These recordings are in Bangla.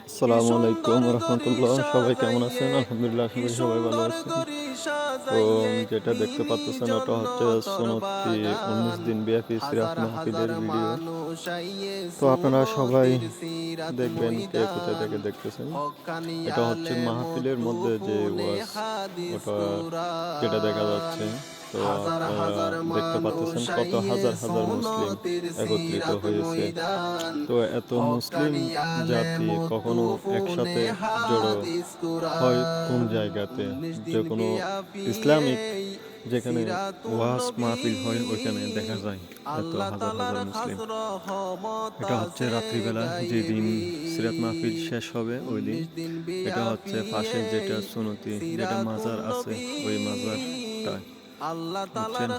আসসালামু আলাইকুম রহমতুল্লাহ। সবাই কেমন আছেন? আলহামদুলিল্লাহ, আশা করি সবাই ভালো আছেন। তো যেটা দেখতে পাচ্ছেন ওটা হচ্ছে সুন্নতি 19 দিন ব্যাপী সিরাত মাহফিলের ভিডিও। তো আপনারা সবাই দেখবেন কে কোথায় থেকে দেখতেছেন। এটা হচ্ছে মাহফিলের মধ্যে যে ওয়াজ, ওটা যেটা দেখা যাচ্ছে। তো আপনারা দেখতে পাচ্ছেন কত হাজার হাজার মুসলিম একত্রিত হয়েছে। তো এত মুসলিম জাতি কখনো একসাথে জড়ো হয় কোন জায়গাতে? যে কোনো ইসলামিক যেখানে ওয়াজ মাহফিল হয় ওইখানে দেখা যায় এত হাজার হাজার মুসলিম। এটা হচ্ছে রাত্রিবেলা যেদিন সিরাত মাহফিল শেষ হবে ওই দিন। এটা হচ্ছে পাশে যেটা সুনতি যেটা মাজার আছে ওই মাজারটা বুঝছেন।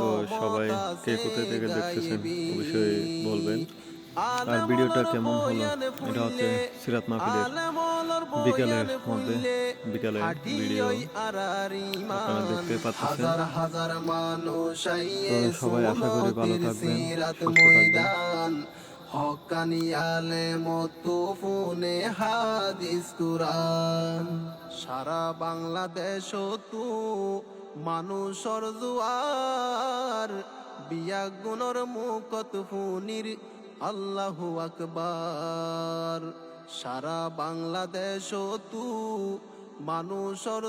তো সবাই কে কোথায় থেকে দেখতেছেন অবশ্যই বলবেন। আর ভিডিওটা কেমন হলো? এটা হচ্ছে সিরাত মাহফিলের বিকালের মধ্যে বিকালের ভিডিও আপনারা দেখতে পাচ্ছেন। তো সবাই আশা করি ভালো থাকবেন, সুস্থ থাকবেন। হকানি আলেম তুফুনে হাদিস কুরআন সারা বাংলাদেশ তু মানুষর জুয়ার বিয়া গুণর মুকত ফুনির আল্লাহু আকবার সারা বাংলাদেশ তু মানুষর